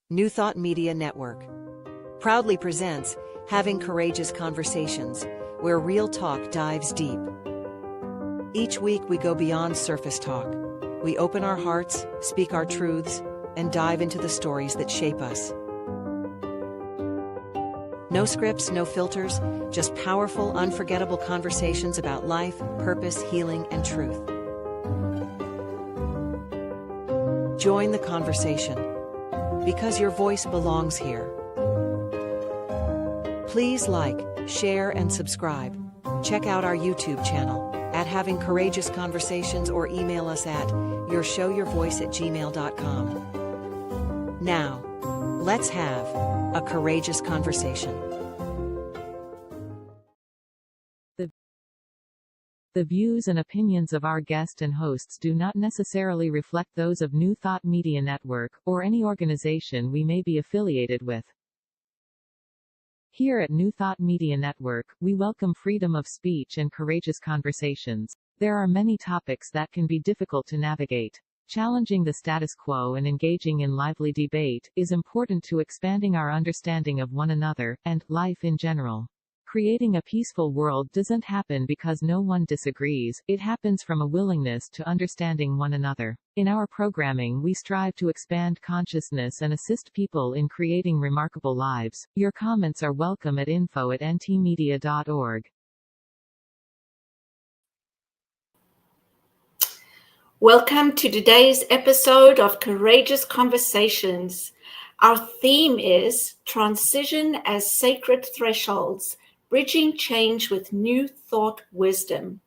New Thought Media Network proudly presents Having Courageous Conversations, where real talk dives deep. Each week we go beyond surface talk. We open our hearts, speak our truths, and dive into the stories that shape us. No scripts, no filters, just powerful, unforgettable conversations about life, purpose, healing, and truth. Join the conversation, because your voice belongs here. Please like, share, and subscribe. Check out our YouTube channel at Having Courageous Conversations or email us at yourshowyourvoice@gmail.com. Now, let's have a courageous conversation. The views and opinions of our guest and hosts do not necessarily reflect those of New Thought Media Network, or any organization we may be affiliated with. Here at New Thought Media Network, we welcome freedom of speech and courageous conversations. There are many topics that can be difficult to navigate. Challenging the status quo and engaging in lively debate is important to expanding our understanding of one another, and life in general. Creating a peaceful world doesn't happen because no one disagrees, it happens from a willingness to understanding one another. In our programming, we strive to expand consciousness and assist people in creating remarkable lives. Your comments are welcome at info@ntmedia.org. Welcome to today's episode of Courageous Conversations. Our theme is Transition as Sacred Thresholds, Bridging Change with New Thought Wisdom.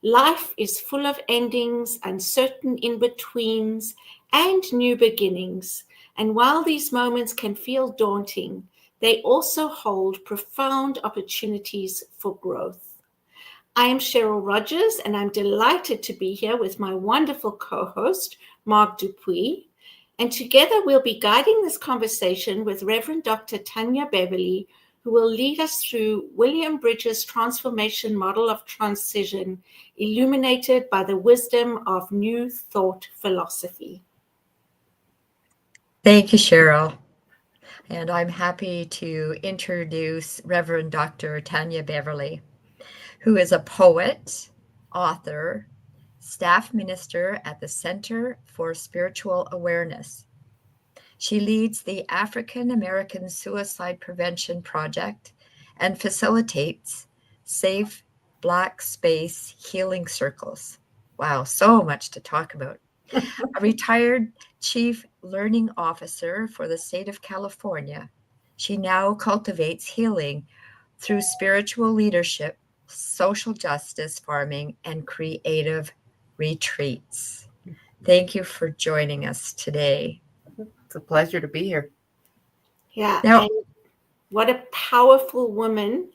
Life is full of endings, uncertain in-betweens, and new beginnings. And while these moments can feel daunting, they also hold profound opportunities for growth. I am Cheryl Rogers, and I'm delighted to be here with my wonderful co-host, Mark Dupuis. And together we'll be guiding this conversation with Reverend Dr. Tynya Beverly, who will lead us through William Bridges' transformation model of transition, illuminated by the wisdom of New Thought philosophy. Thank you, Cheryl. And I'm happy to introduce Reverend Dr. Tynya Beverly, who is a poet, author, staff minister at the Center for Spiritual Awareness. She leads the African American Suicide Prevention Project and facilitates safe Black space healing circles. Wow, so much to talk about. A retired chief learning officer for the state of California, she now cultivates healing through spiritual leadership, social justice, farming, and creative retreats. Thank you for joining us today. It's a pleasure to be here. Yeah, Now, and what a powerful woman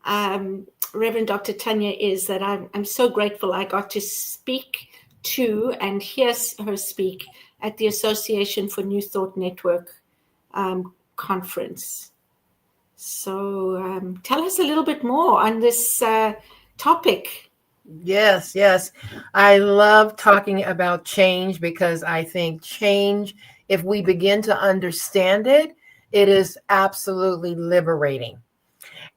Reverend Dr. Tynya is, that I'm so grateful I got to speak to and hear her speak at the Association for New Thought Network conference. So tell us a little bit more on this topic. Yes. I love talking about change because I think change, if we begin to understand it, it is absolutely liberating.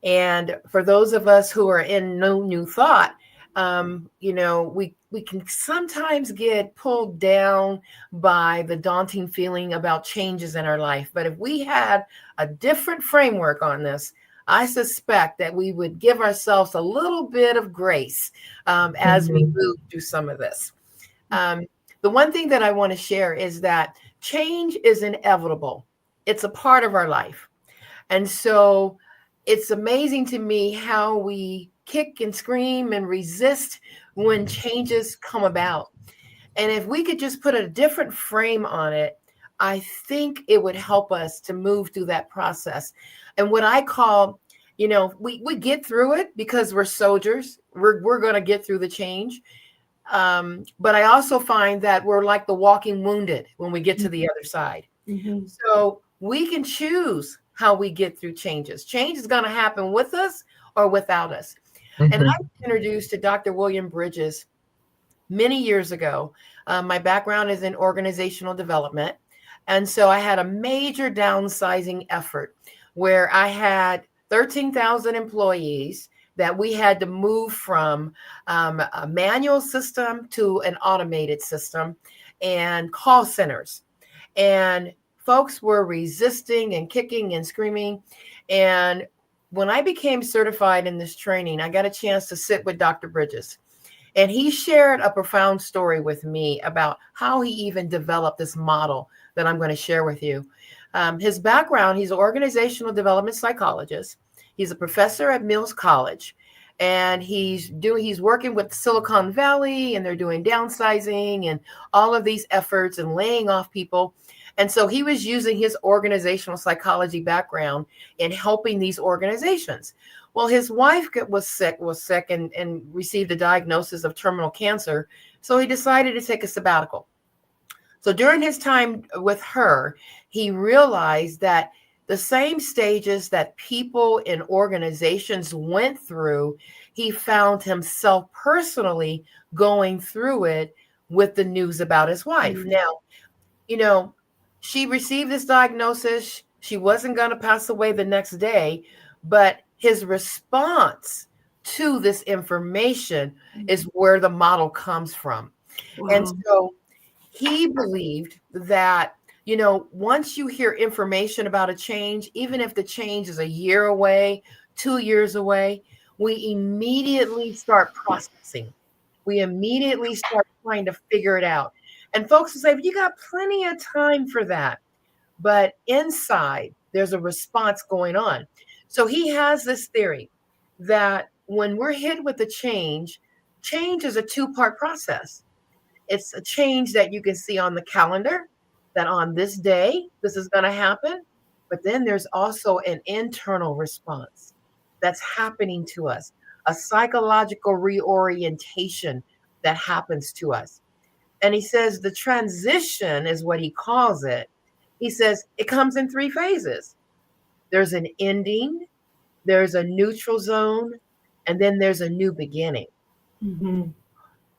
And for those of us who are in new thought, we can sometimes get pulled down by the daunting feeling about changes in our life. But if we had a different framework on this, I suspect that we would give ourselves a little bit of grace as we move through some of this. The one thing that I want to share is that change is inevitable. It's a part of our life. And so it's amazing to me how we kick and scream and resist when changes come about. And if we could just put a different frame on it, I think it would help us to move through that process. And what I call, we get through it because we're soldiers. We're going to get through the change. But I also find that we're like the walking wounded when we get to the other side. Mm-hmm. So we can choose how we get through changes. Change is going to happen with us or without us. Mm-hmm. And I was introduced to Dr. William Bridges many years ago. My background is in organizational development. And so I had a major downsizing effort where I had 13,000 employees that we had to move from a manual system to an automated system and call centers. And folks were resisting and kicking and screaming. And when I became certified in this training, I got a chance to sit with Dr. Bridges. And he shared a profound story with me about how he even developed this model that I'm going to share with you. His background, he's an organizational development psychologist. He's a professor at Mills College. And he's working with Silicon Valley, and they're doing downsizing and all of these efforts and laying off people. And so he was using his organizational psychology background in helping these organizations. Well, his wife was sick and received a diagnosis of terminal cancer. So he decided to take a sabbatical. So during his time with her, he realized that the same stages that people in organizations went through, he found himself personally going through it with the news about his wife. Mm-hmm. Now, she received this diagnosis. She wasn't going to pass away the next day, but his response to this information is where the model comes from. Wow. And so he believed that, once you hear information about a change, even if the change is a year away, 2 years away, we immediately start processing. We immediately start trying to figure it out. And folks will say, but you got plenty of time for that. But inside, there's a response going on. So he has this theory that when we're hit with a change is a two-part process. It's a change that you can see on the calendar, that on this day, this is going to happen. But then there's also an internal response that's happening to us, a psychological reorientation that happens to us. And he says the transition is what he calls it. He says it comes in 3 phases. There's an ending, there's a neutral zone, and then there's a new beginning. Mm-hmm.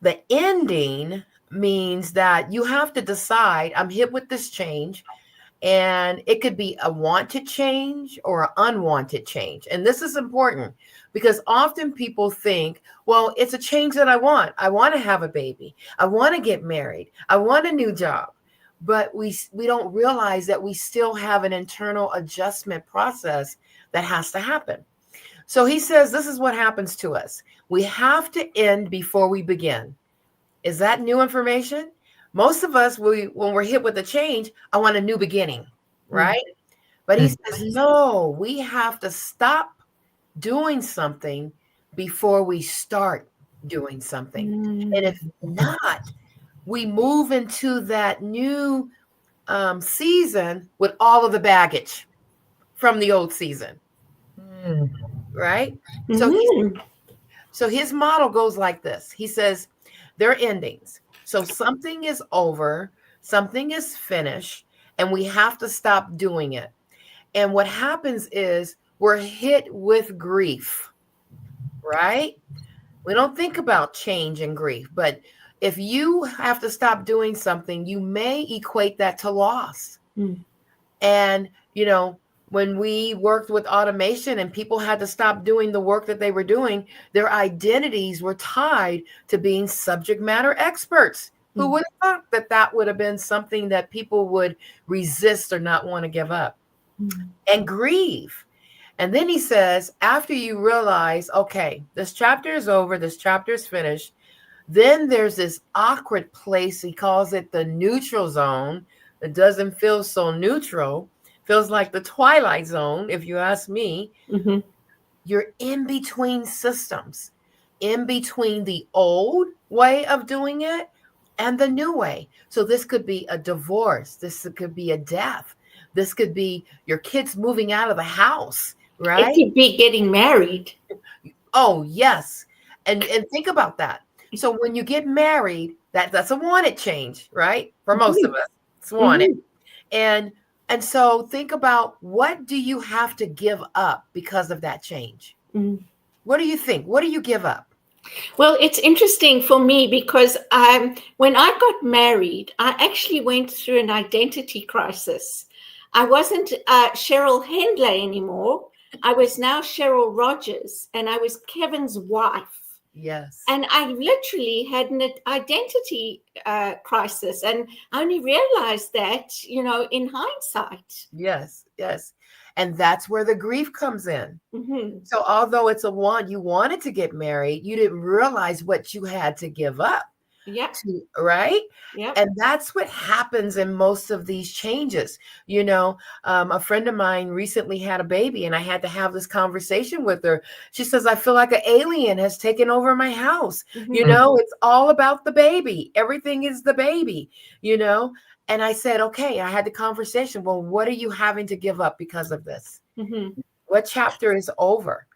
The ending means that you have to decide, I'm hit with this change, and it could be a wanted change or an unwanted change. And this is important because often people think, well, it's a change that I want. I want to have a baby. I want to get married. I want a new job. But we don't realize that we still have an internal adjustment process that has to happen. So he says this is what happens to us. We have to end before we begin. Is that new information? Most of us, when we're hit with a change, I want a new beginning, right? But he says, no, we have to stop doing something before we start doing something. And if not, we move into that new season with all of the baggage from the old season, right? Mm-hmm. So his model goes like this. He says, there are endings. So something is over, something is finished, and we have to stop doing it. And what happens is we're hit with grief, right? We don't think about change and grief, but if you have to stop doing something, you may equate that to loss. And, when we worked with automation and people had to stop doing the work that they were doing, their identities were tied to being subject matter experts. Who would have thought that would have been something that people would resist or not want to give up and grieve? And then he says, after you realize, okay, this chapter is over, this chapter is finished, then there's this awkward place. He calls it the neutral zone. It doesn't feel so neutral. Feels like the twilight zone, if you ask me. Mm-hmm. You're in between systems, in between the old way of doing it and the new way. So this could be a divorce. This could be a death. This could be your kids moving out of the house, right? It could be getting married. Oh, yes. And think about that. So when you get married, that's a wanted change, right? For most of us, it's wanted. And so think about, what do you have to give up because of that change? What do you think? What do you give up? Well, it's interesting for me because when I got married, I actually went through an identity crisis. I wasn't Cheryl Handley anymore. I was now Cheryl Rogers, and I was Kevin's wife. Yes. And I literally had an identity crisis, and I only realized that, in hindsight. Yes. Yes. And that's where the grief comes in. Mm-hmm. So although it's you wanted to get married, you didn't realize what you had to give up. Yep. Right? Yep. And that's what happens in most of these changes. A friend of mine recently had a baby, and I had to have this conversation with her. She says, I feel like an alien has taken over my house. Mm-hmm. It's all about the baby. Everything is the baby, And I said, okay, I had the conversation. Well, what are you having to give up because of this? Mm-hmm. What chapter is over?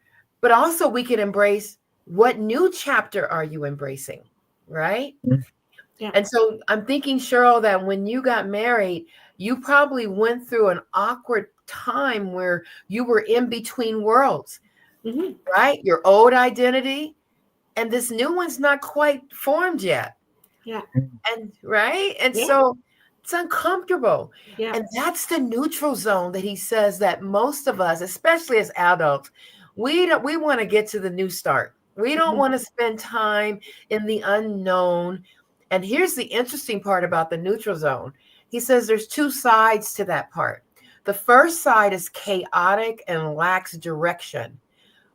But also we can embrace, what new chapter are you embracing? Right? Yeah. And so I'm thinking, Cheryl, that when you got married, you probably went through an awkward time where you were in between worlds, Mm-hmm. right? Your old identity and this new one's not quite formed yet. Yeah. And right. And Yeah. so it's uncomfortable. Yeah. And that's the neutral zone that he says that most of us, especially as adults, we want to get to the new start. We don't Mm-hmm. want to spend time in the unknown. And here's the interesting part about the neutral zone. He says there's two sides to that part. The first side is chaotic and lacks direction,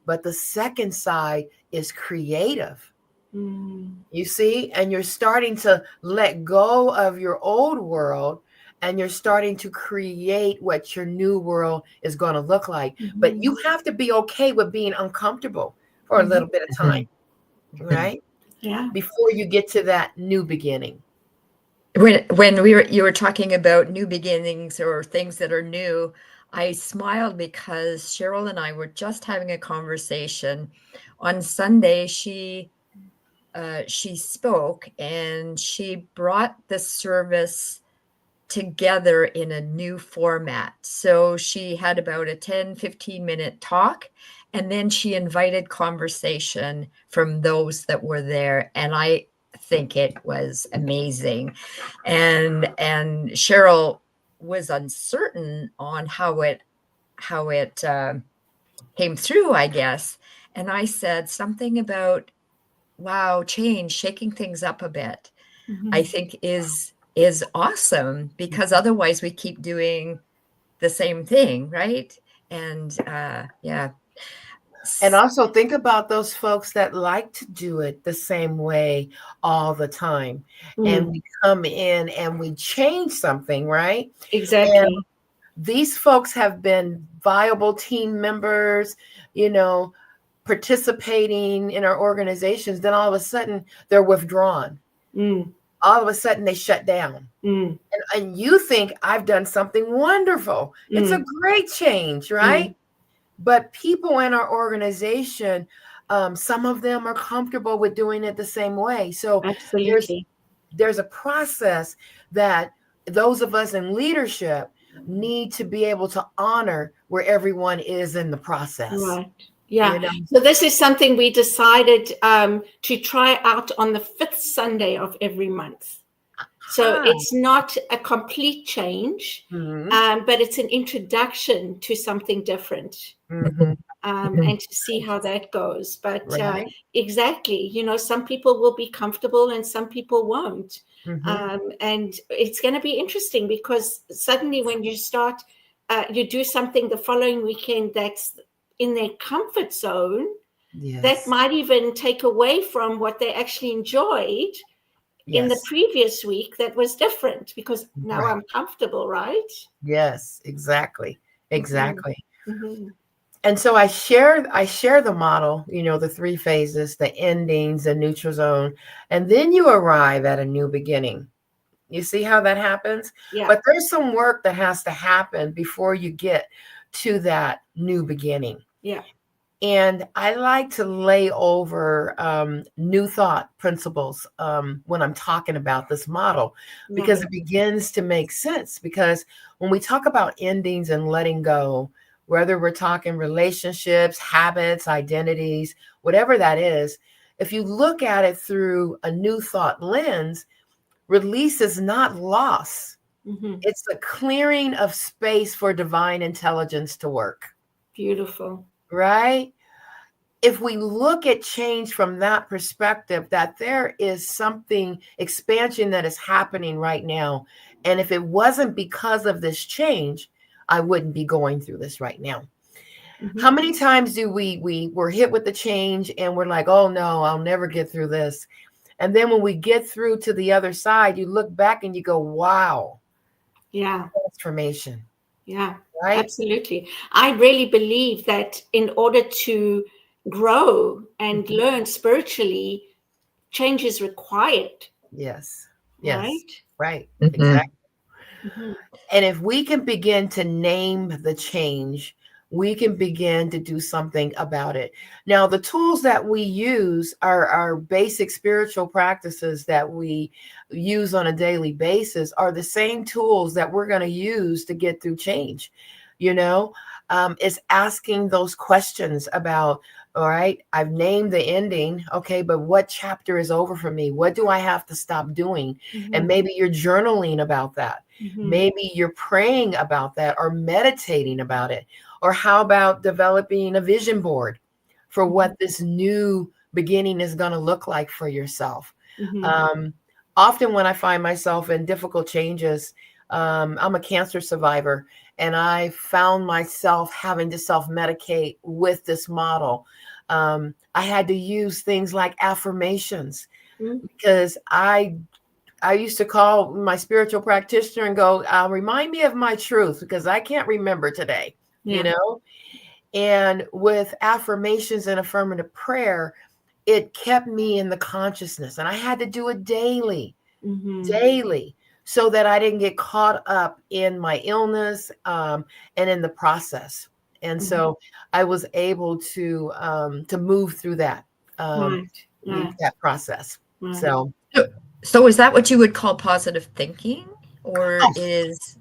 but the second side is creative. You see, and you're starting to let go of your old world, and you're starting to create what your new world is going to look like. Mm-hmm. But you have to be okay with being uncomfortable for a little bit of time, right? Yeah. Before you get to that new beginning. When you were talking about new beginnings or things that are new, I smiled because Cheryl and I were just having a conversation. On Sunday, she spoke, and she brought the service together in a new format. So she had about a 10-15 minute talk, and then she invited conversation from those that were there. And I think it was amazing. And Cheryl was uncertain on how it came through, I guess. And I said something about, wow, change, shaking things up a bit, I think is awesome, because otherwise we keep doing the same thing, right? And yeah. And also think about those folks that like to do it the same way all the time. And we come in and we change something, right? Exactly. And these folks have been viable team members, participating in our organizations. Then all of a sudden they're withdrawn. All of a sudden they shut down. And you think, I've done something wonderful. It's a great change, right? But people in our organization, some of them are comfortable with doing it the same way. So there's a process that those of us in leadership need to be able to honor where everyone is in the process. Right. Yeah. So this is something we decided to try out on the 5th Sunday of every month. So it's not a complete change, but it's an introduction to something different, and to see how that goes. But exactly, some people will be comfortable and some people won't. And it's going to be interesting, because suddenly when you start, you do something the following weekend that's in their comfort zone, that might even take away from what they actually enjoyed in the previous week that was different, because now I'm comfortable, right? Yes, exactly. And so I share the model, the 3 phases, the endings, the neutral zone, and then you arrive at a new beginning. You see how that happens? Yeah. But there's some work that has to happen before you get to that new beginning. Yeah. And I like to lay over new thought principles when I'm talking about this model, because it begins to make sense. Because when we talk about endings and letting go, whether we're talking relationships, habits, identities, whatever that is, if you look at it through a new thought lens, release is not loss. It's a clearing of space for divine intelligence to work. Beautiful. Right? If we look at change from that perspective, that there is something, expansion that is happening right now. And if it wasn't because of this change, I wouldn't be going through this right now. How many times do we're hit with the change and we're like, oh no, I'll never get through this. And then when we get through to the other side, you look back and you go, wow. Yeah. Transformation. Yeah, right? Absolutely. I really believe that in order to grow and learn spiritually, change is required. Yes. Right? Exactly. Mm-hmm. And if we can begin to name the change, we can begin to do something about it. Now, the tools that we use are our basic spiritual practices that we use on a daily basis are the same tools that we're going to use to get through change. It's asking those questions about, all right, I've named the ending. Okay, but what chapter is over for me? What do I have to stop doing? And maybe you're journaling about that. Maybe you're praying about that or meditating about it. Or how about developing a vision board for what this new beginning is going to look like for yourself? Often when I find myself in difficult changes, I'm a cancer survivor, and I found myself having to self-medicate with this model. I had to use things like affirmations because I used to call my spiritual practitioner and go, remind me of my truth because I can't remember today, And with affirmations and affirmative prayer, it kept me in the consciousness, and I had to do it daily, so that I didn't get caught up in my illness and in the process. And so I was able to move through that, that process. Right. So is that what you would call positive thinking, or is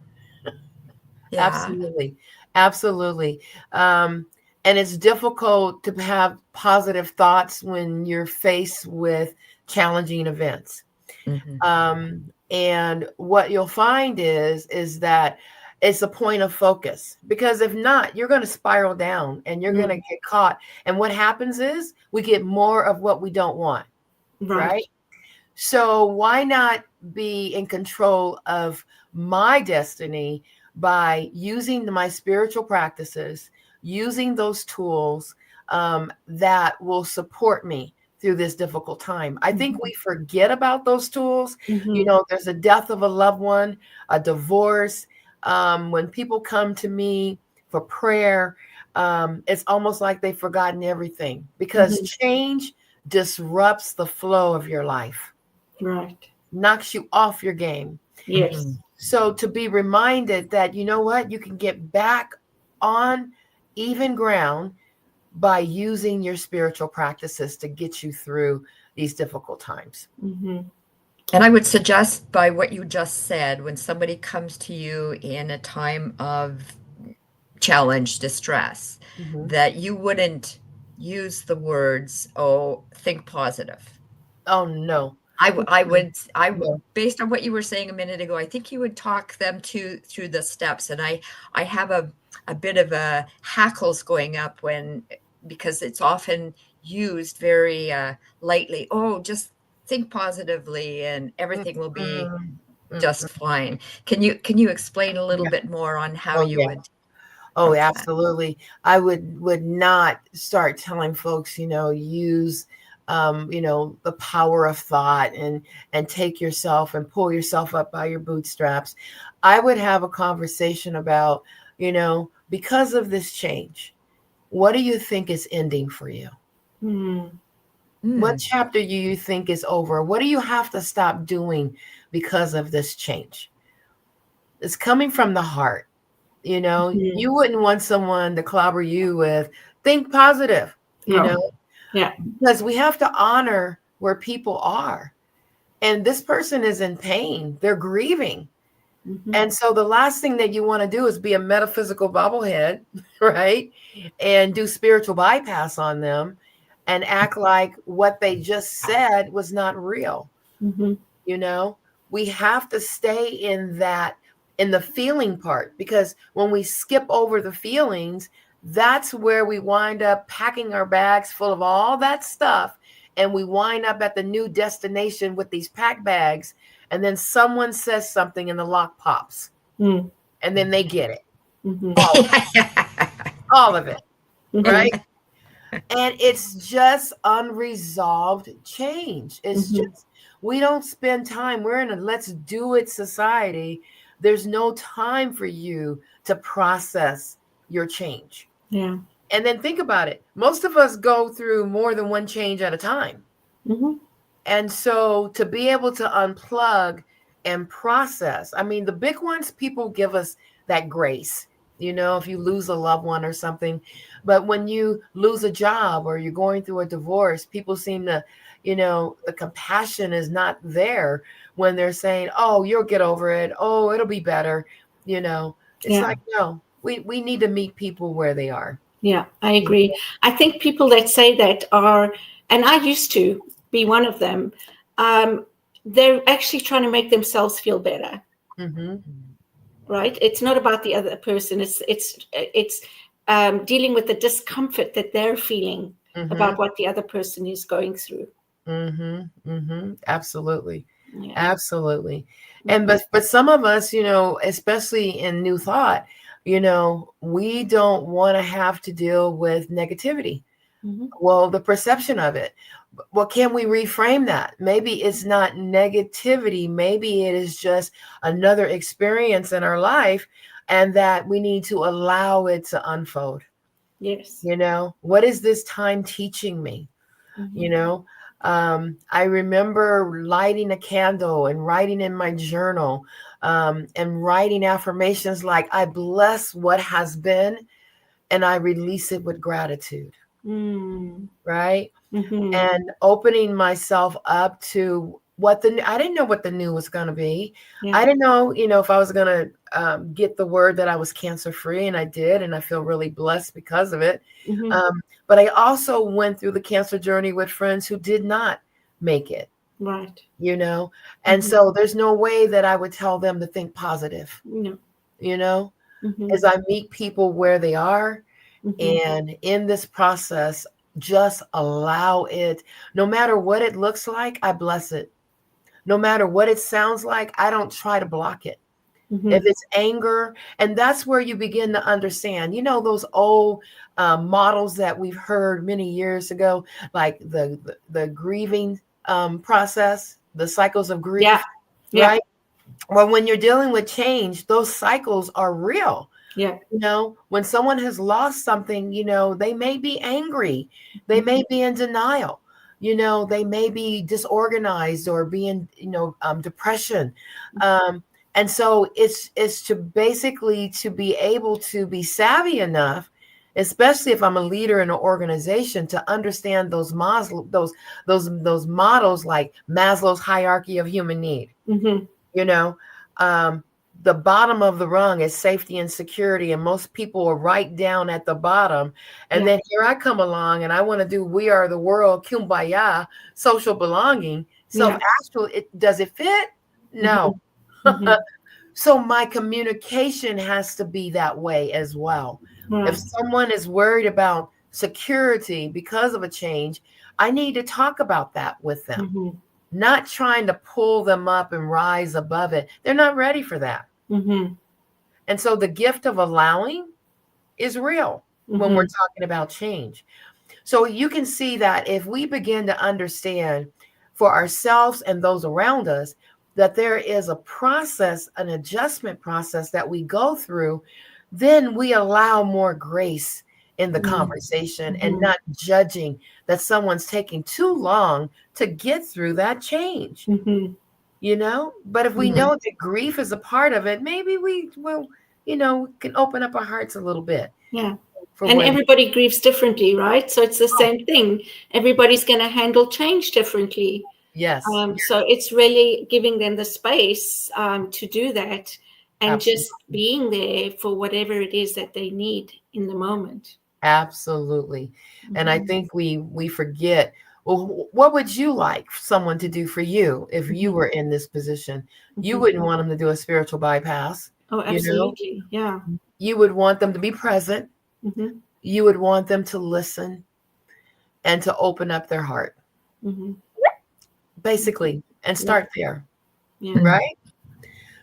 Absolutely. And it's difficult to have positive thoughts when you're faced with challenging events. And what you'll find is that it's a point of focus, because if not, you're going to spiral down and you're going to get caught. And what happens is we get more of what we don't want. Right? So why not be in control of my destiny by using my spiritual practices, using those tools that will support me through this difficult time? I think we forget about those tools. There's a death of a loved one, a divorce. When people come to me for prayer, it's almost like they've forgotten everything, because change disrupts the flow of your life. Right. Knocks you off your game. Yes. So to be reminded that, you know what, you can get back on even ground by using your spiritual practices to get you through these difficult times. And I would suggest, by what you just said, when somebody comes to you in a time of challenge, distress, that you wouldn't use the words, oh, think positive. Oh, no. I would, based on what you were saying a minute ago, I think you would talk them through the steps. And I have a bit of a hackles going up because it's often used very lightly. Oh, just think positively and everything will be just fine. Can you explain a little bit more on how you would? Oh, absolutely. I would not start telling folks, use the power of thought and take yourself and pull yourself up by your bootstraps. I would have a conversation about, because of this change, what do you think is ending for you? What chapter do you think is over? What do you have to stop doing because of this change? It's coming from the heart. You wouldn't want someone to clobber you with think positive, because we have to honor where people are. And this person is in pain. They're grieving. And so the last thing that you want to do is be a metaphysical bobblehead, right? And do spiritual bypass on them. and act like what they just said was not real. You know, we have to stay in the feeling part, because when we skip over the feelings, that's where we wind up packing our bags full of all that stuff. And we wind up at the new destination with these pack bags. And then someone says something and the lock pops. And then they get it. All of it. Right? And it's just unresolved change. It's just, we don't spend time. We're in a let's do it society. There's no time for you to process your change. Yeah. And then think about it. Most of us go through more than one change at a time. And so to be able to unplug and process, I mean, the big ones, people give us that grace, you know, if you lose a loved one or something. But when you lose a job or you're going through a divorce, people seem to, you know, the compassion is not there when they're saying, oh, you'll get over it. Oh, it'll be better. You know, it's like, no, we need to meet people where they are. Yeah, I agree. I think people that say that are, and I used to be one of them, they're actually trying to make themselves feel better. Right? It's not about the other person. It's dealing with the discomfort that they're feeling about what the other person is going through. Absolutely. Yeah. Absolutely. And but some of us, you know, especially in New Thought, you know, we don't want to have to deal with negativity. Well, the perception of it. Well, can we reframe that? Maybe it's not negativity. Maybe it is just another experience in our life, and that we need to allow it to unfold. Yes. You know, what is this time teaching me? You know, I remember lighting a candle and writing in my journal, and writing affirmations like, I bless what has been and I release it with gratitude. Right? And opening myself up to what I didn't know what the new was going to be. I didn't know, you know, if I was going to get the word that I was cancer free, and I did, and I feel really blessed because of it. But I also went through the cancer journey with friends who did not make it. Right. You know, and so there's no way that I would tell them to think positive. No. You know, as I meet people where they are, and in this process, just allow it. No matter what it looks like, I bless it. No matter what it sounds like, I don't try to block it. If it's anger, and that's where you begin to understand, you know, those old models that we've heard many years ago, like the grieving process, the cycles of grief, right? Well, when you're dealing with change, those cycles are real. Yeah. You know, when someone has lost something, you know, they may be angry. They may be in denial. You know, they may be disorganized or be in, you know, depression. And so it's to basically to be able to be savvy enough, especially if I'm a leader in an organization, to understand those models like Maslow's hierarchy of human need. You know, the bottom of the rung is safety and security, and most people are right down at the bottom. And then here I come along, and I want to do We Are the World, Kumbaya, social belonging. So does it fit? No. So my communication has to be that way as well. If someone is worried about security because of a change, I need to talk about that with them. Not trying to pull them up and rise above it. They're not ready for that. And so the gift of allowing is real when we're talking about change. So you can see that if we begin to understand for ourselves and those around us, that there is a process, an adjustment process that we go through, then we allow more grace in the conversation and not judging that someone's taking too long to get through that change. You know, but if we know that grief is a part of it, maybe we will, you know, can open up our hearts a little bit. Yeah. And everybody grieves differently, right? So it's the same thing. Everybody's going to handle change differently. Yes. So it's really giving them the space to do that, and just being there for whatever it is that they need in the moment. Absolutely. And I think we forget, well, what would you like someone to do for you if you were in this position? You wouldn't want them to do a spiritual bypass. Oh, You know, absolutely. Yeah. you would want them to be present. Mm-hmm. You would want them to listen and to open up their heart, Mm-hmm. basically, and start there, Yeah. right?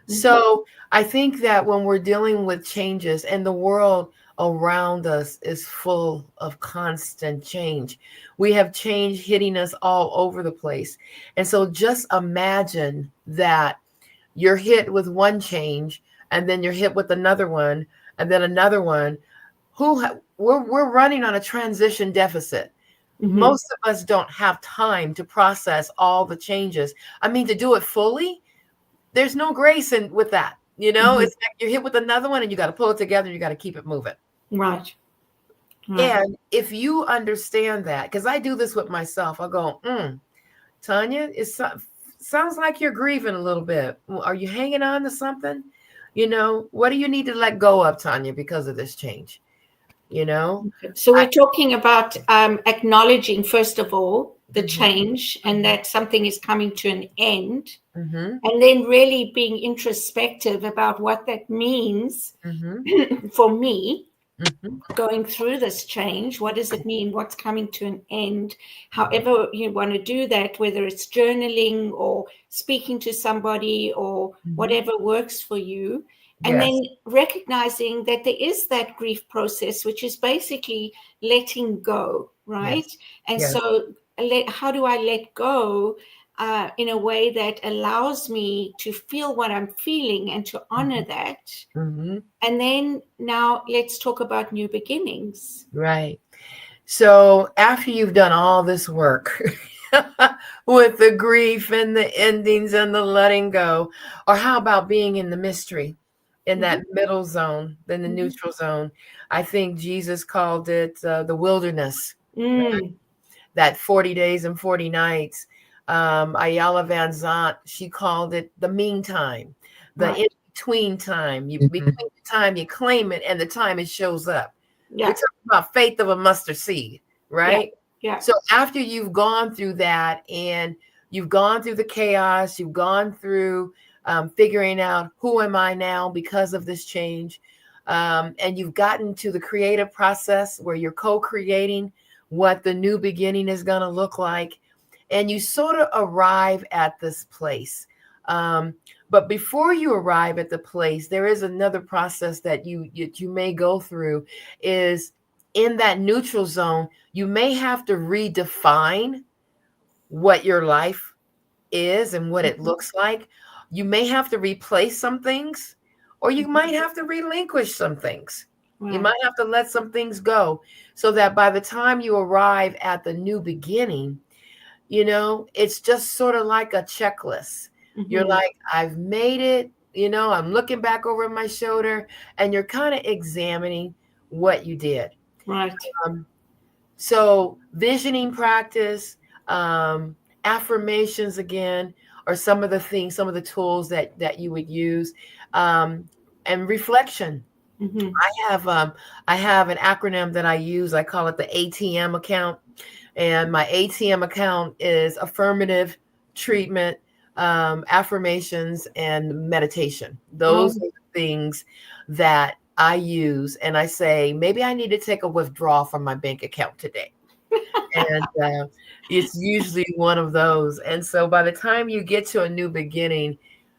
So I think that when we're dealing with changes and the world around us is full of constant change, we have change hitting us all over the place. And so just imagine that you're hit with one change and then you're hit with another one and then another one. We're running on a transition deficit. Most of us don't have time to process all the changes. I mean, to do it fully, there's no grace in with that. It's like you're hit with another one and you got to pull it together and you got to keep it moving. Right. And if you understand that, because I do this with myself, I'll go, Tynya, sounds like you're grieving a little bit. Are you hanging on to something? What do you need to let go of, Tynya, because of this change? So we're talking about acknowledging, first of all, the change and that something is coming to an end. And then really being introspective about what that means for me going through this change. What does it mean? What's coming to an end? However you want to do that, whether it's journaling or speaking to somebody or whatever works for you. And then recognizing that there is that grief process, which is basically letting go, right? And so how do I let go in a way that allows me to feel what I'm feeling and to honor that? And then now let's talk about new beginnings. Right. So after you've done all this work with the grief and the endings and the letting go, or how about being in the mystery, in that middle zone, in the neutral zone? I think Jesus called it the wilderness, right? That 40 days and 40 nights. Ayala Van Zant, she called it the meantime, the in-between time. Between the time you claim it and the time it shows up. We're talking about faith of a mustard seed, right? Yeah. So after you've gone through that and you've gone through the chaos, you've gone through figuring out who am I now because of this change, and you've gotten to the creative process where you're co-creating what the new beginning is going to look like, and you sort of arrive at this place. But before you arrive at the place, there is another process that you may go through. Is in that neutral zone, you may have to redefine what your life is and what it looks like. You may have to replace some things, or you might have to relinquish some things. You might have to let some things go so that by the time you arrive at the new beginning, it's just sort of like a checklist. You're like, I've made it, I'm looking back over my shoulder, and you're kind of examining what you did. Right. So visioning practice, affirmations again, or some of the things, some of the tools that you would use, and reflection. I have an acronym that I use. I call it the ATM account. And my ATM account is affirmative, treatment, affirmations, and meditation. Those are the things that I use. And I say, maybe I need to take a withdrawal from my bank account today. And it's usually one of those. And so by the time you get to a new beginning,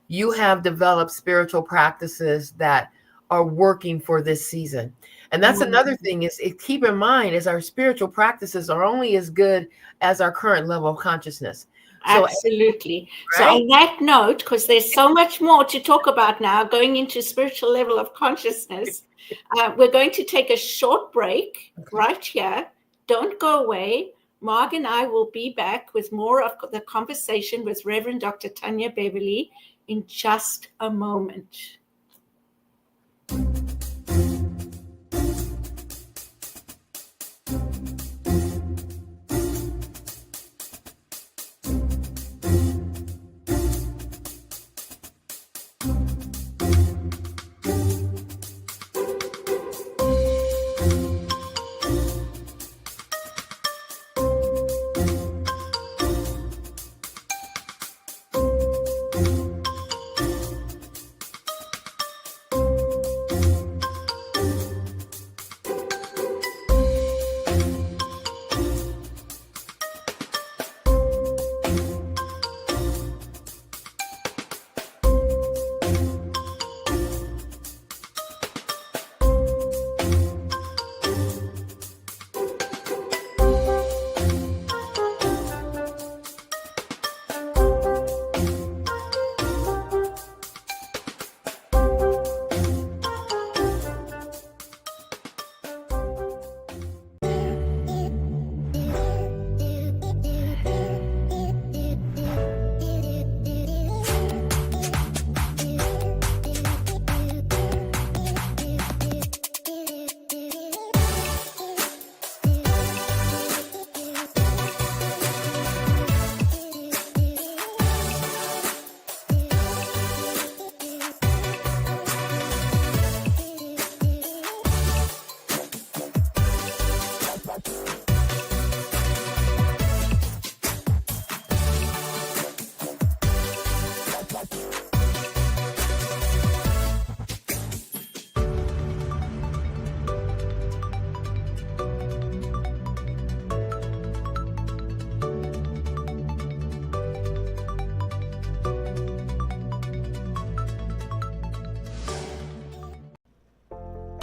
you have developed spiritual practices that are working for this season. And that's another thing is keep in mind is our spiritual practices are only as good as our current level of consciousness. So, absolutely. Right? So on that note, because there's so much more to talk about now, going into spiritual level of consciousness, we're going to take a short break right here. Don't go away. Marg and I will be back with more of the conversation with Reverend Dr. Tynya Beverly in just a moment.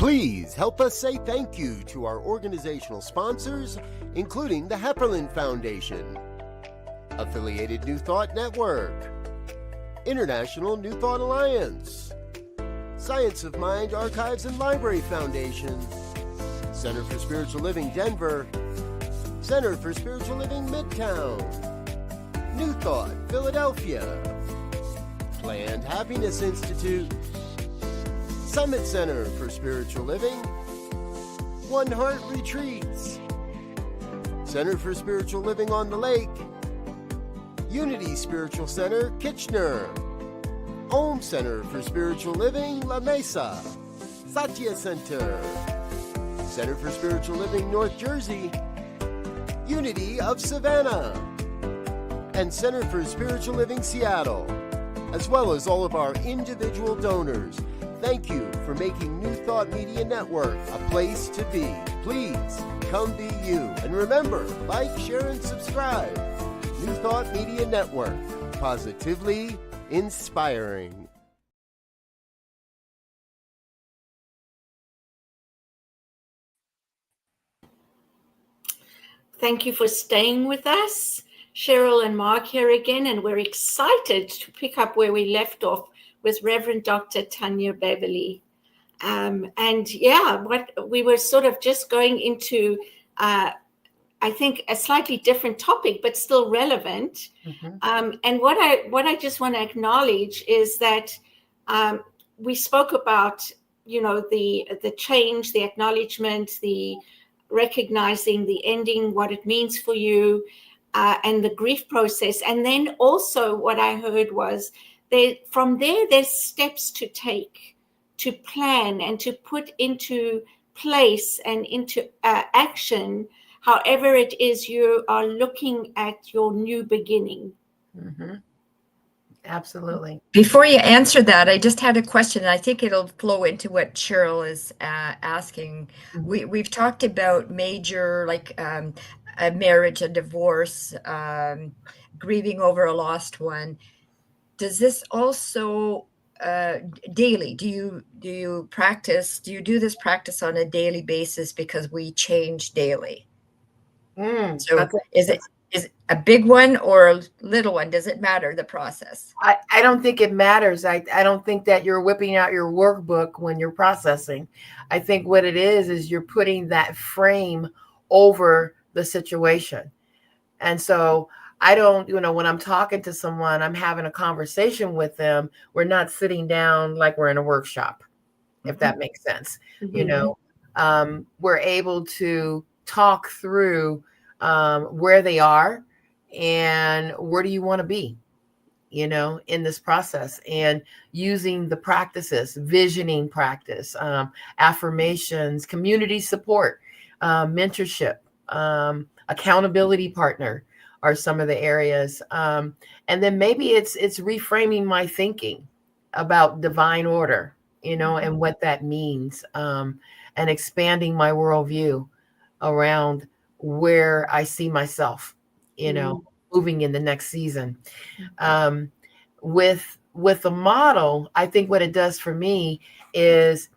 Please help us say thank you to our organizational sponsors, including the Hepperlin Foundation, Affiliated New Thought Network, International New Thought Alliance, Science of Mind Archives and Library Foundation, Center for Spiritual Living Denver, Center for Spiritual Living Midtown, New Thought Philadelphia, Planned Happiness Institute, Summit Center for Spiritual Living, One Heart Retreats, Center for Spiritual Living on the Lake, Unity Spiritual Center, Kitchener, Om Center for Spiritual Living, La Mesa, Satya Center, Center for Spiritual Living, North Jersey, Unity of Savannah, and Center for Spiritual Living, Seattle, as well as all of our individual donors. Thank you for making New Thought Media Network a place to be. Please come be you. And remember, like, share, and subscribe. New Thought Media Network, positively inspiring. Thank you for staying with us. Cheryl and Mark here again, and we're excited to pick up where we left off with Reverend Dr. Tynya Beverly. What we were sort of just going into, I think, a slightly different topic, but still relevant. Mm-hmm. And what I just want to acknowledge is that we spoke about, the change, the acknowledgement, the recognizing the ending, what it means for you, and the grief process. And then also what I heard was from there, there's steps to take, to plan and to put into place and into action, however it is you are looking at your new beginning. Mm-hmm. Absolutely. Before you answer that, I just had a question. I think it'll flow into what Cheryl is asking. We've talked about major, like a marriage, a divorce, grieving over a lost one. Does this also daily? Do you do this practice on a daily basis, because we change daily? So is it a big one or a little one? Does it matter, the process? I don't think it matters. I don't think that you're whipping out your workbook when you're processing. I think what it is you're putting that frame over the situation. And so I don't, when I'm talking to someone, I'm having a conversation with them. We're not sitting down like we're in a workshop, if that makes sense. Mm-hmm. We're able to talk through where they are and where do you want to be, in this process, and using the practices, visioning practice, affirmations, community support, mentorship, accountability partner are some of the areas. And then maybe it's reframing my thinking about divine order, and what that means, and expanding my worldview around where I see myself, moving in the next season. With the model, I think what it does for me is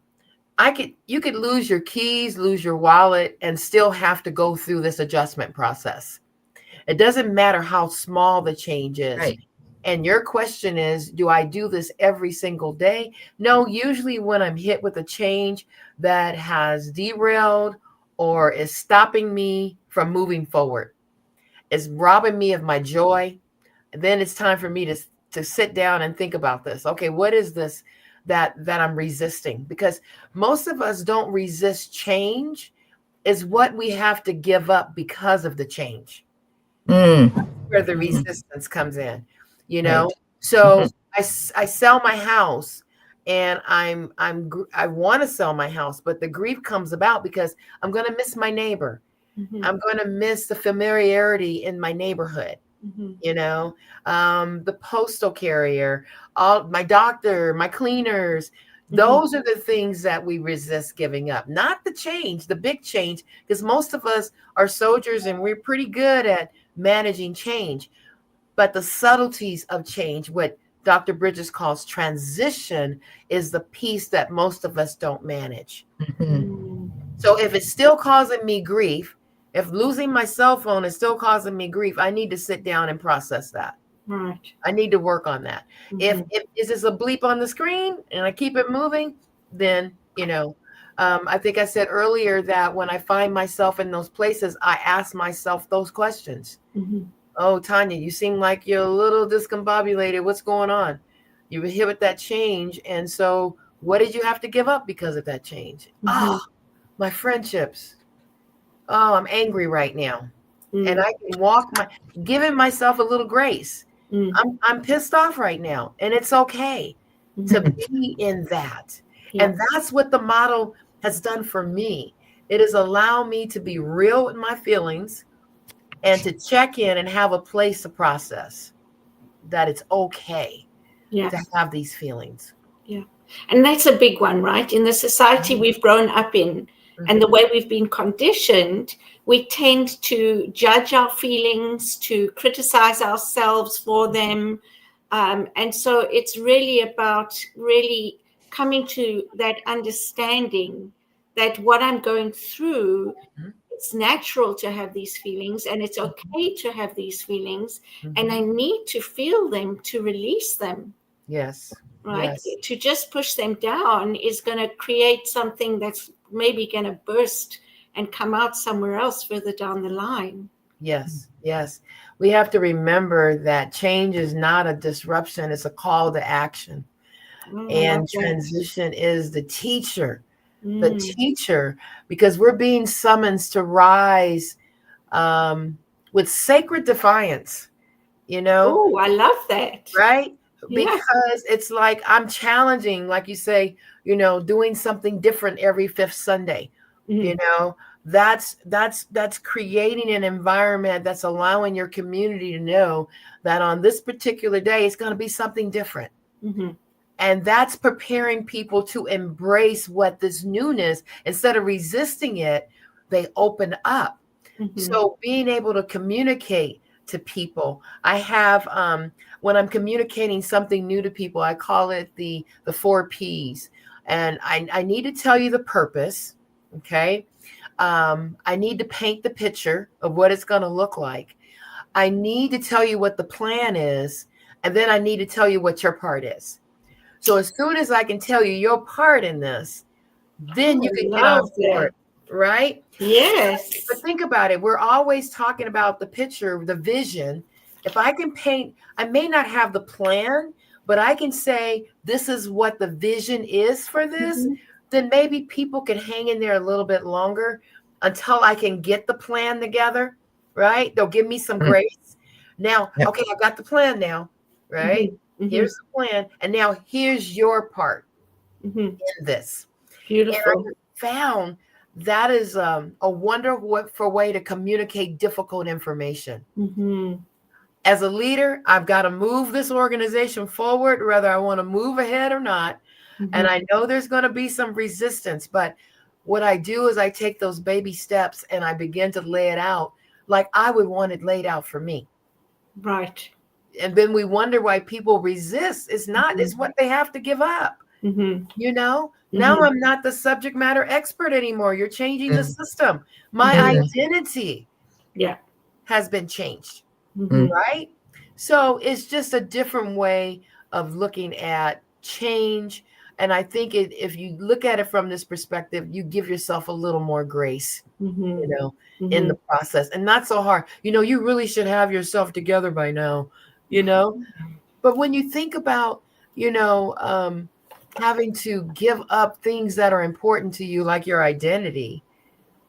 you could lose your keys, lose your wallet, and still have to go through this adjustment process. It doesn't matter how small the change is. Right. And your question is, do I do this every single day? No, usually when I'm hit with a change that has derailed or is stopping me from moving forward, it's robbing me of my joy, then it's time for me to sit down and think about this. Okay, what is this that I'm resisting? Because most of us don't resist change. Is what we have to give up because of the change. Where the resistance comes in, Right. So I sell my house, and I want to sell my house, but the grief comes about because I'm going to miss my neighbor. Mm-hmm. I'm going to miss the familiarity in my neighborhood. Mm-hmm. The postal carrier, my doctor, my cleaners. Mm-hmm. Those are the things that we resist giving up, not the change, the big change, because most of us are soldiers and we're pretty good at managing change. But the subtleties of change, what Dr. Bridges calls transition is the piece that most of us don't manage. Mhm. So if it's still causing me grief, if losing my cell phone is still causing me grief, I need to sit down and process that. Right. I need to work on that. If is this a bleep on the screen and I keep it moving, then, I think I said earlier that when I find myself in those places, I ask myself those questions. Oh, Tynya, you seem like you're a little discombobulated. What's going on? You were hit with that change. And so what did you have to give up because of that change? Oh, my friendships. Oh, I'm angry right now. And I can giving myself a little grace. I'm pissed off right now. And it's okay to be in that. Yeah. And that's what the model has done for me. It has allowed me to be real with my feelings and to check in and have a place to process that it's okay to have these feelings. Yeah. And that's a big one, right? In the society we've grown up in and the way we've been conditioned, we tend to judge our feelings, to criticize ourselves for them. And so it's really about really coming to that understanding that what I'm going through, it's natural to have these feelings and it's okay to have these feelings. And I need to feel them to release them. Yes. Right. Yes. To just push them down is going to create something that's maybe going to burst and come out somewhere else further down the line. Yes. Yes. We have to remember that change is not a disruption. It's a call to action. And transition is the teacher, because we're being summoned to rise with sacred defiance, Oh, I love that. Right? Yeah. Because it's like I'm challenging, like you say, doing something different every fifth Sunday. That's creating an environment that's allowing your community to know that on this particular day, it's going to be something different. And that's preparing people to embrace what this newness, instead of resisting it, they open up. So being able to communicate to people, I have, when I'm communicating something new to people, I call it the 4 Ps. And I need to tell you the purpose. Okay. I need to paint the picture of what it's going to look like. I need to tell you what the plan is. And then I need to tell you what your part is. So as soon as I can tell you your part in this, then you can get on board, right? Yes. But think about it. We're always talking about the picture, the vision. If I can paint, I may not have the plan, but I can say, this is what the vision is for this. Then maybe people can hang in there a little bit longer until I can get the plan together, right? They'll give me some grace. Now, okay, I got the plan now, right? Here's the plan. And now here's your part in this. Beautiful. And I found that is a wonderful way to communicate difficult information. As a leader, I've got to move this organization forward, whether I want to move ahead or not. And I know there's going to be some resistance, but what I do is I take those baby steps and I begin to lay it out like I would want it laid out for me. Right. And then we wonder why people resist. It's not, it's what they have to give up. Now I'm not the subject matter expert anymore. You're changing the system. My identity has been changed. Right? So it's just a different way of looking at change. And I think if you look at it from this perspective, you give yourself a little more grace, in the process, and not so hard. You really should have yourself together by now, But when you think about, having to give up things that are important to you, like your identity,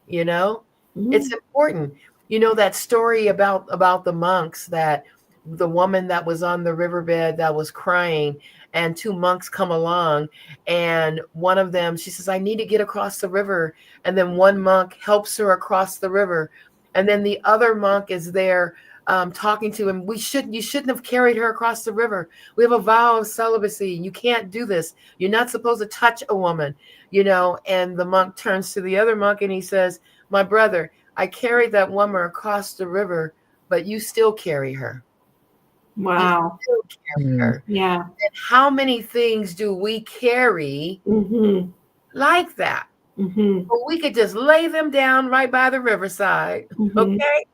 it's important. That story about the monks, that the woman that was on the riverbed that was crying, and 2 monks come along, and one of them, she says, I need to get across the river. And then one monk helps her across the river. And then the other monk is there talking to him. You shouldn't have carried her across the river. We have a vow of celibacy. You can't do this. You're not supposed to touch a woman, and the monk turns to the other monk and he says, my brother, I carried that woman across the river, but you still carry her. Wow. You still carry her. Yeah. And how many things do we carry like that? Well, we could just lay them down right by the riverside, okay,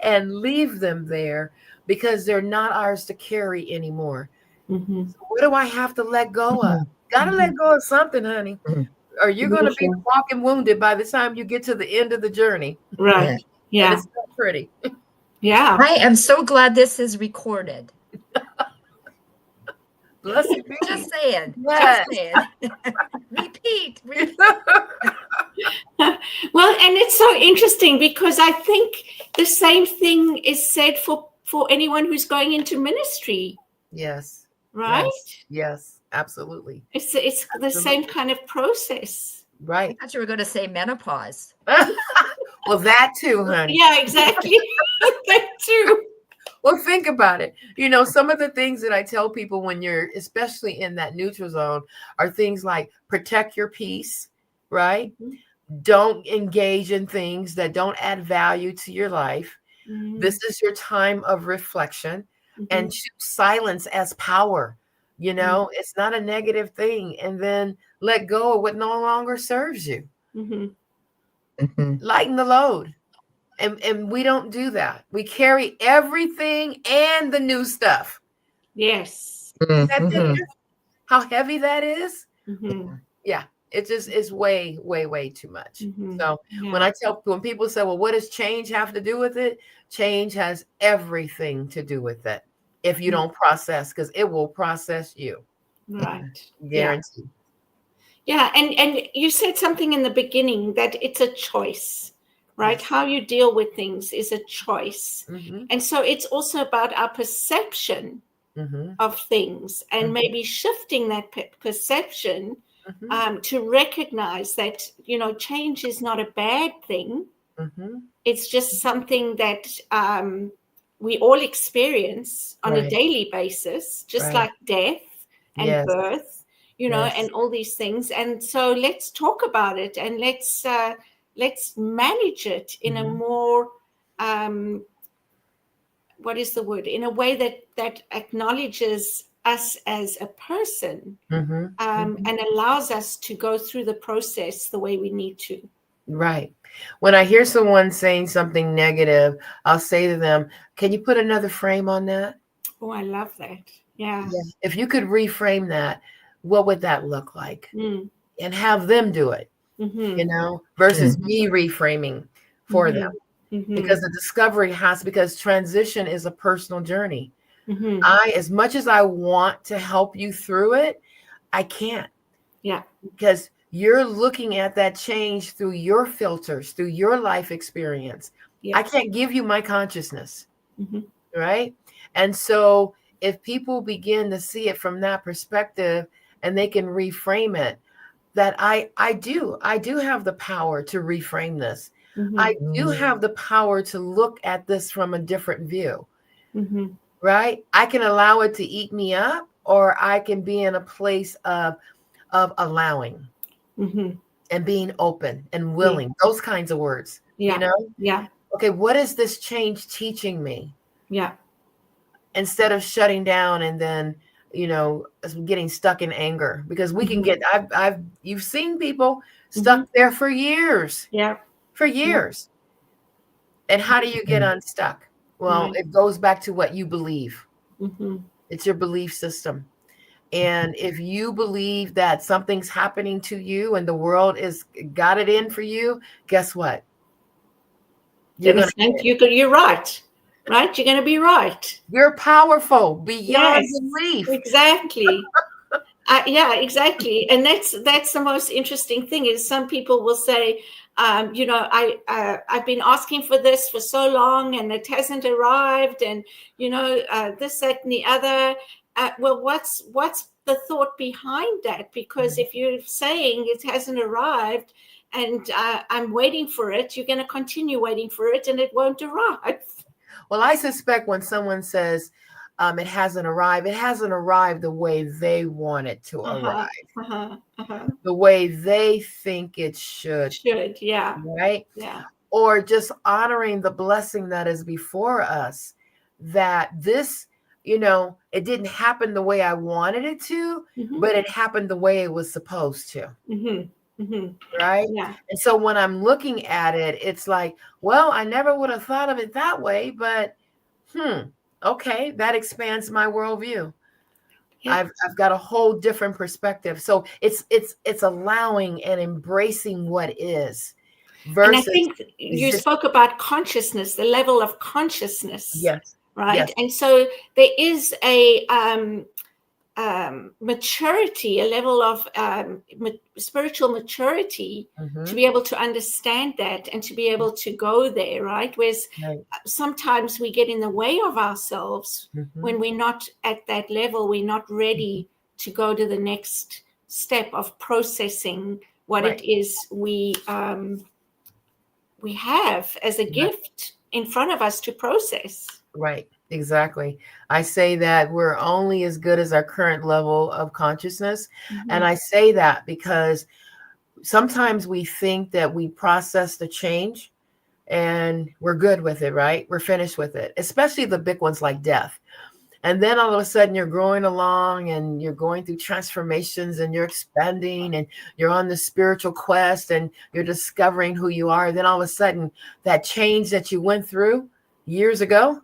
and leave them there because they're not ours to carry anymore. So what do I have to let go of? Got to let go of something, honey, or you're going to be walking wounded by the time you get to the end of the journey. Right. Yeah. And it's not pretty. Yeah. I am so glad this is recorded. Blessed be. Just saying. Yes. Just saying. Repeat. Well, and it's so interesting because I think the same thing is said for anyone who's going into ministry. Yes. Right? Yes, absolutely. It's the same kind of process. Right. I thought you were going to say menopause. Well, that too, honey. Yeah, exactly. That too. Well, think about it. You know, some of the things that I tell people when you're especially in that neutral zone are things like protect your peace, right? Don't engage in things that don't add value to your life. This is your time of reflection, and choose silence as power. You know, it's not a negative thing. And then let go of what no longer serves you. Lighten the load. And we don't do that. We carry everything and the new stuff. Yes. Is that different? How heavy that is? Yeah. It just is way, way, way too much. So when people say, well, what does change have to do with it? Change has everything to do with it. If you don't process, because it will process you. Right. Guaranteed. Yeah. And you said something in the beginning that it's a choice, right? How you deal with things is a choice. And so it's also about our perception of things and maybe shifting that perception to recognize that, you know, change is not a bad thing. It's just something that we all experience on a daily basis, just like death and birth, you know, and all these things. And so let's talk about it and let's manage it in a more what is the word? In a way that acknowledges us as a person and allows us to go through the process the way we need to. Right. When I hear someone saying something negative, I'll say to them, can you put another frame on that? Oh, I love that. Yeah. If you could reframe that, what would that look like? And have them do it, you know, versus me reframing for them. Because the discovery because transition is a personal journey. As much as I want to help you through it, I can't. Yeah. Because you're looking at that change through your filters, through your life experience. I can't give you my consciousness. Right. And so if people begin to see it from that perspective and they can reframe it, that I do have the power to reframe this. I do have the power to look at this from a different view. Right. I can allow it to eat me up, or I can be in a place of allowing and being open and willing, those kinds of words, you know? Yeah. Okay. What is this change teaching me? Yeah. Instead of shutting down and then, you know, getting stuck in anger, because we can get, you've seen people stuck there for years. Yeah. For years. And how do you get unstuck? Well, it goes back to what you believe. It's your belief system. And if you believe that something's happening to you and the world is got it in for you, guess what? You're right. Right? You're going to be right. You're powerful beyond belief. Exactly. Yeah, exactly. And that's the most interesting thing is some people will say, you know, I've been asking for this for so long and it hasn't arrived, and you know, this, that, and the other. Well, what's the thought behind that? Because if you're saying it hasn't arrived and I'm waiting for it, you're going to continue waiting for it, and it won't arrive. Well, I suspect when someone says it hasn't arrived the way they want it to arrive. The way they think it should. Yeah. Right? Yeah. Or just honoring the blessing that is before us, that this, it didn't happen the way I wanted it to, but it happened the way it was supposed to. Right. Yeah. And so when I'm looking at it, it's like, well, I never would have thought of it that way, but okay, that expands my worldview. Yeah. I've got a whole different perspective. So it's allowing and embracing what is versus. And I think you spoke about consciousness, the level of consciousness. Yes. Right. Yes. And so there is a maturity, a level of spiritual maturity to be able to understand that and to be able to go there, right? Whereas sometimes we get in the way of ourselves when we're not at that level, we're not ready to go to the next step of processing what it is we have as a gift in front of us to process. Right. Exactly. I say that we're only as good as our current level of consciousness. And I say that because sometimes we think that we process the change and we're good with it, right? We're finished with it, especially the big ones like death. And then all of a sudden you're growing along and you're going through transformations and you're expanding and you're on the spiritual quest and you're discovering who you are. And then all of a sudden that change that you went through years ago,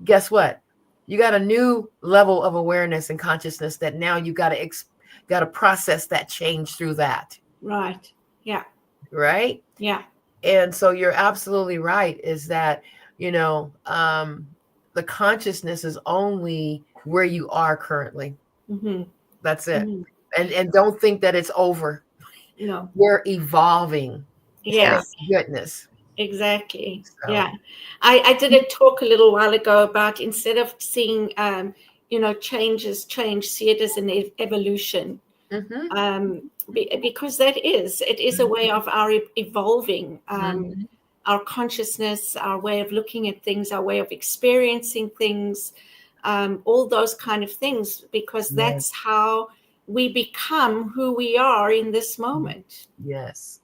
guess what? You got a new level of awareness and consciousness that now you got to process that change through that. Right. Yeah. Right. Yeah. And so you're absolutely right, is that, the consciousness is only where you are currently. That's it. And don't think that it's over. No. We're evolving. Yeah. Thank goodness. Exactly. So. Yeah. I did a talk a little while ago about, instead of seeing, change, see it as an evolution. Because it is a way of our evolving, our consciousness, our way of looking at things, our way of experiencing things, all those kind of things, because that's how we become who we are in this moment. Yes.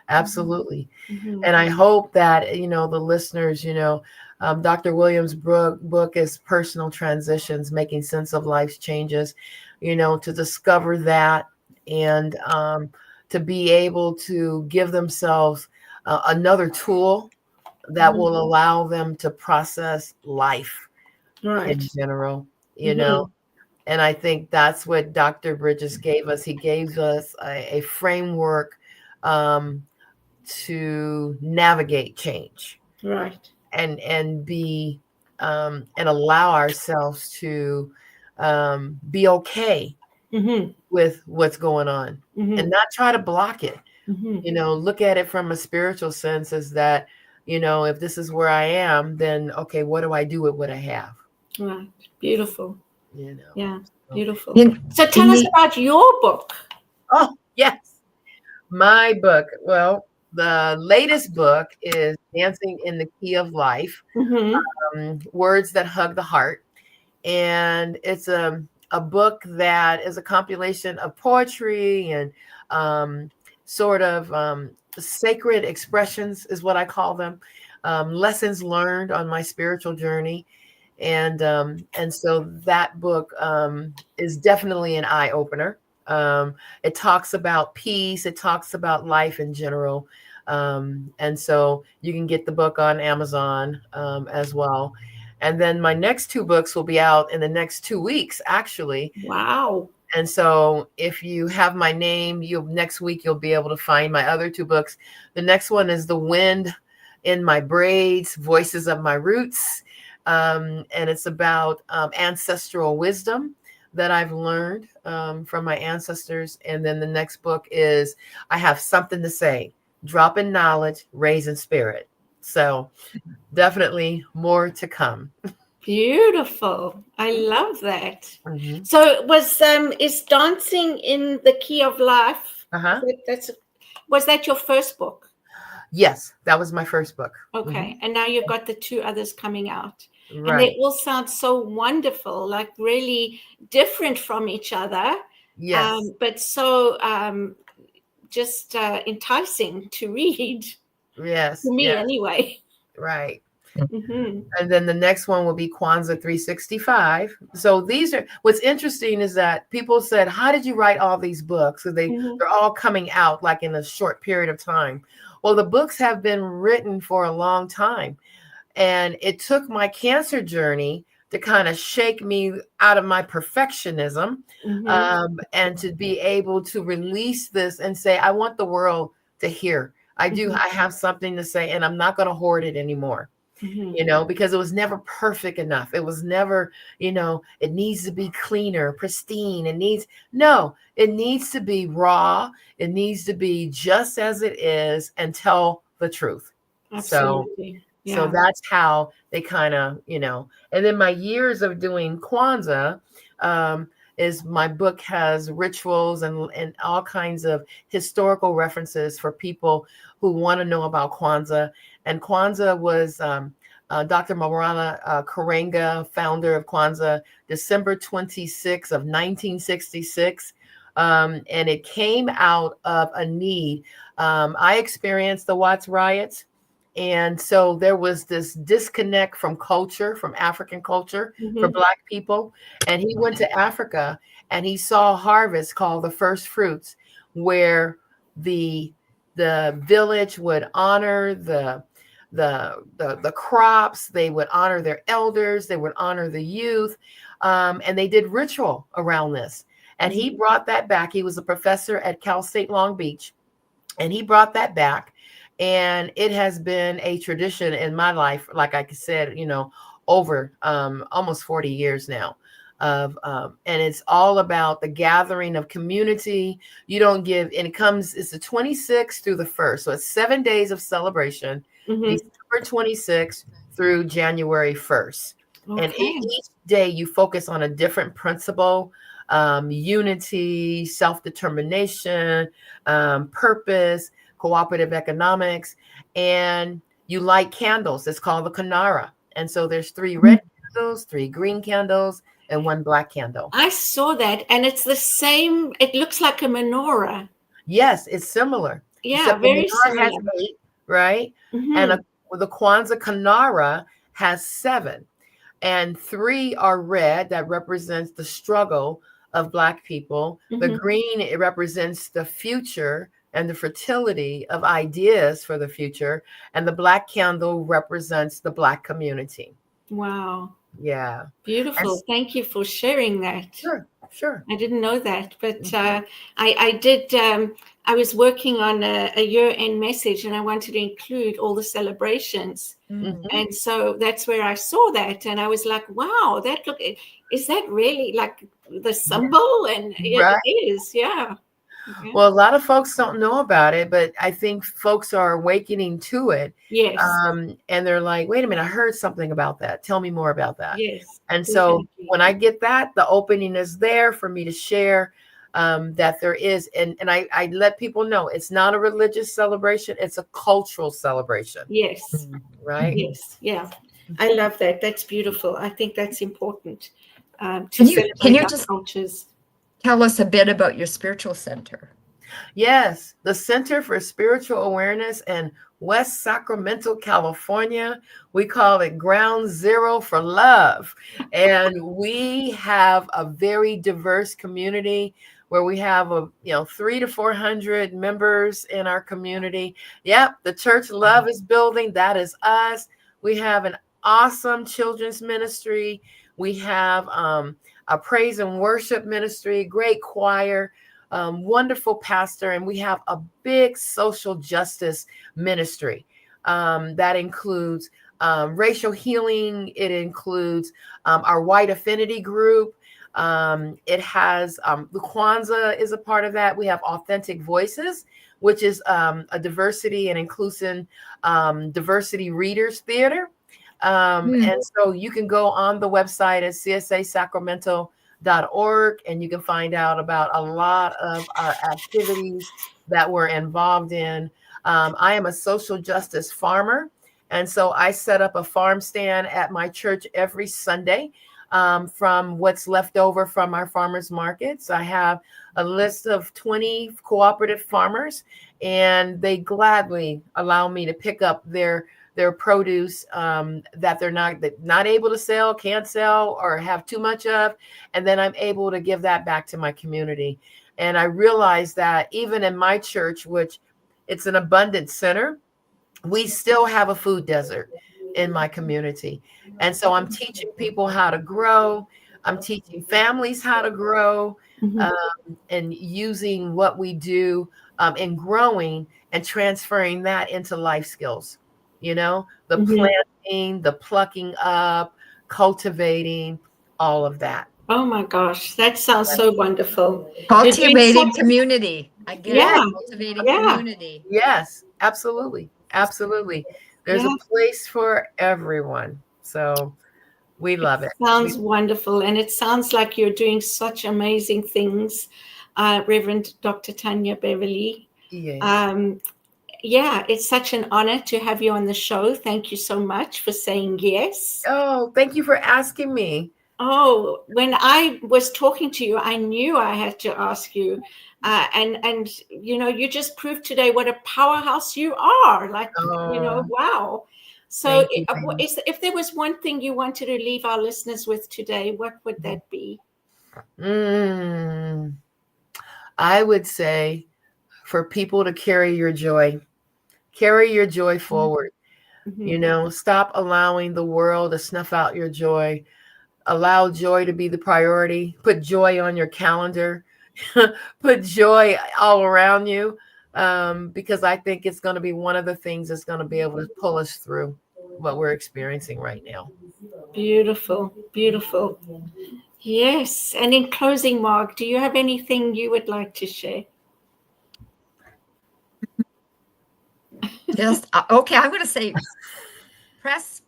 Absolutely. And I hope that, the listeners, Dr. Williams' book is Personal Transitions, Making Sense of Life's Changes, to discover that and to be able to give themselves another tool that will allow them to process life in general, And I think that's what Dr. Bridges gave us. He gave us a framework to navigate change, and be and allow ourselves to be okay with what's going on, and not try to block it. Look at it from a spiritual sense, is that, if this is where I am, then okay, what do I do with what I have? Right. Beautiful. Yeah. Beautiful. So tell us about your book. Oh, yes. My book. Well, the latest book is Dancing in the Key of Life, Words That Hug the Heart. And it's a book that is a compilation of poetry and sort of sacred expressions is what I call them, lessons learned on my spiritual journey. And so that book is definitely an eye-opener. It talks about peace. It talks about life in general. And so you can get the book on Amazon as well. And then my next two books will be out in the next 2 weeks, actually. Wow. And so if you have my name, next week you'll be able to find my other two books. The next one is The Wind in My Braids, Voices of My Roots. And it's about ancestral wisdom that I've learned from my ancestors. And then the next book is I Have Something to Say, Dropping Knowledge, Raising Spirit. So definitely more to come. Beautiful. I love that. So is Dancing in the Key of Life, was that your first book? Yes, that was my first book. Okay. And now you've got the two others coming out. And they all sound so wonderful, like really different from each other. Yes. But so just enticing to read. Yes. To me, anyway. Right. Mhm. And then the next one will be Kwanzaa 365. So these are, what's interesting is that people said, how did you write all these books? So Mhm. they're all coming out like in a short period of time. Well, the books have been written for a long time. And it took my cancer journey to kind of shake me out of my perfectionism, Mhm. and to be able to release this and say, I want the world to hear. Mhm. I have something to say, and I'm not going to hoard it anymore, Mhm. because it was never perfect enough. It was never, it needs to be cleaner, pristine. No, it needs to be raw. It needs to be just as it is and tell the truth. Absolutely. So Yeah. that's how they kind of, and then my years of doing Kwanzaa, is my book has rituals and all kinds of historical references for people who want to know about Kwanzaa. And Kwanzaa was Dr. Maulana Karenga, founder of Kwanzaa, December 26th of 1966. And it came out of a need. I experienced the Watts riots. And so there was this disconnect from culture, from African culture for Mhm. Black people. And he went to Africa and he saw a harvest called the first fruits, where the village would honor the crops, they would honor their elders, they would honor the youth, and they did ritual around this. And he brought that back. He was a professor at Cal State Long Beach, and he brought that back. And it has been a tradition in my life, like I said, over almost 40 years now. And it's all about the gathering of community. You don't give, and it's the 26th through the 1st. So it's 7 days of celebration, Mhm. December 26th through January 1st. And Okay. each day you focus on a different principle, unity, self-determination, purpose, cooperative economics, and you light candles. It's called the Kanara. And so there's 3 red candles, 3 green candles, and 1 black candle. I saw that, and it's the same. It looks like a menorah. Yes, it's similar. Yeah, Except the very menorah has similar. 8, right? And Mhm. the Kwanzaa Kanara has 7. And 3 are red, that represents the struggle of Black people. The Mhm. green, it represents the future and the fertility of ideas for the future. And the black candle represents the Black community. Wow. Yeah. Beautiful. Thank you for sharing that. Sure. I didn't know that, but I did. I was working on a year-end message, and I wanted to include all the celebrations. Mhm. And so that's where I saw that, and I was like, "Wow, is that really like the symbol?" And Right. it is, yeah. Yeah. Well, a lot of folks don't know about it, but I think folks are awakening to it. Yes, And they're like, wait a minute, I heard something about that. Tell me more about that. yes, And so definitely. when I get that, the opening is there for me to share, that there is. And I let people know it's not a religious celebration, it's a cultural celebration. Yes, Right. yes, yeah. I love that. That's beautiful. I think that's important to Can celebrate you our just cultures. tell us a bit about your spiritual center? Yes, the Center for Spiritual Awareness in West Sacramento, California. We call it Ground Zero for Love. And we have a very diverse community where we have 300 to 400 members in our community. Yep, the Church Love is building. That is us. We have an awesome children's ministry. We have a praise and worship ministry, great choir, wonderful pastor, and we have a big social justice ministry that includes racial healing. It includes our white affinity group. It has the Kwanzaa is a part of that. We have Authentic Voices, which is a diversity and inclusion diversity readers theater. And so you can go on the website at csasacramento.org and you can find out about a lot of our activities that we're involved in. I am a social justice farmer. And so I set up a farm stand at my church every Sunday from what's left over from our farmers markets. I have a list of 20 cooperative farmers, and they gladly allow me to pick up their their produce that they're not able to sell, can't sell, or have too much of. And then I'm able to give that back to my community. And I realized that even in my church, which it's an abundance center, we still have a food desert in my community. And so I'm teaching people how to grow. I'm teaching families how to grow, and using what we do in growing and transferring that into life skills. The planting, the plucking up, cultivating, all of that. Oh my gosh, that sounds so wonderful. Cultivating community. I get it. Cultivating community. Yes, absolutely. Absolutely. There's a place for everyone. So we love it. Sounds wonderful. And it sounds like you're doing such amazing things, Reverend Dr. Tynya Beverly. Yes. It's such an honor to have you on the show. Thank you so much for saying yes. Oh, thank you for asking me. Oh, when I was talking to you, I knew I had to ask you. And you just proved today what a powerhouse you are. Wow. So if there was one thing you wanted to leave our listeners with today, what would that be? I would say for people to carry your joy forward. Stop allowing the world to snuff out your joy. Allow joy to be the priority. Put joy on your calendar. Put joy all around you, because I think it's going to be one of the things that's going to be able to pull us through what we're experiencing right now. Beautiful, beautiful. Yes. And in closing, Mark, do you have anything you would like to share? Just okay. I'm going to say, press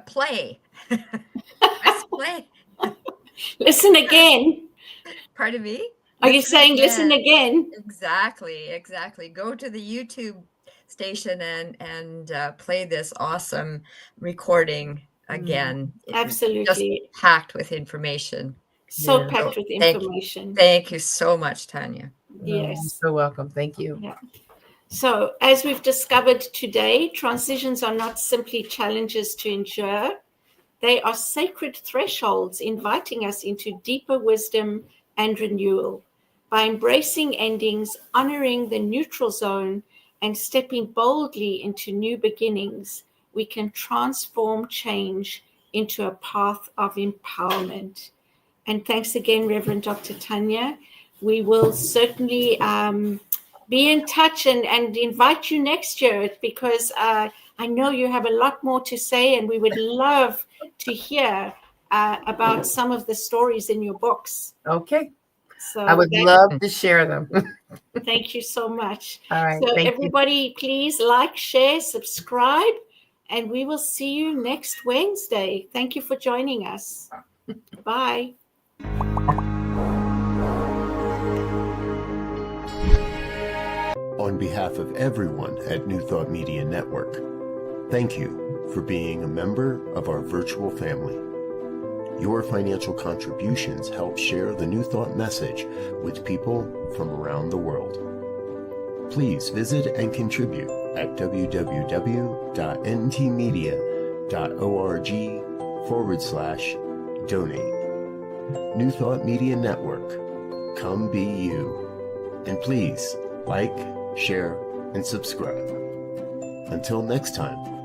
play. Press play. Listen again. Pardon me? Are you saying listen again? Exactly. Go to the YouTube station and play this awesome recording again. Absolutely. Just packed with information. So packed with information. Thank you so much, Tynya. Yes. You're so welcome. Thank you. Yeah. So as we've discovered today, transitions are not simply challenges to endure. They are sacred thresholds inviting us into deeper wisdom and renewal. By embracing endings, honoring the neutral zone, and stepping boldly into new beginnings, we can transform change into a path of empowerment. And thanks again, Reverend Dr. Tynya. We will certainly be in touch and invite you next year, because I know you have a lot more to say, and we would love to hear about some of the stories in your books. Okay. So I would love to share them. Thank you so much. All right. So everybody, please like, share, subscribe, and we will see you next Wednesday. Thank you for joining us. Bye. On behalf of everyone at New Thought Media Network, thank you for being a member of our virtual family. Your financial contributions help share the New Thought message with people from around the world. Please visit and contribute at www.ntmedia.org/donate. New Thought Media Network, come be you. And please like, share, and subscribe. Until next time.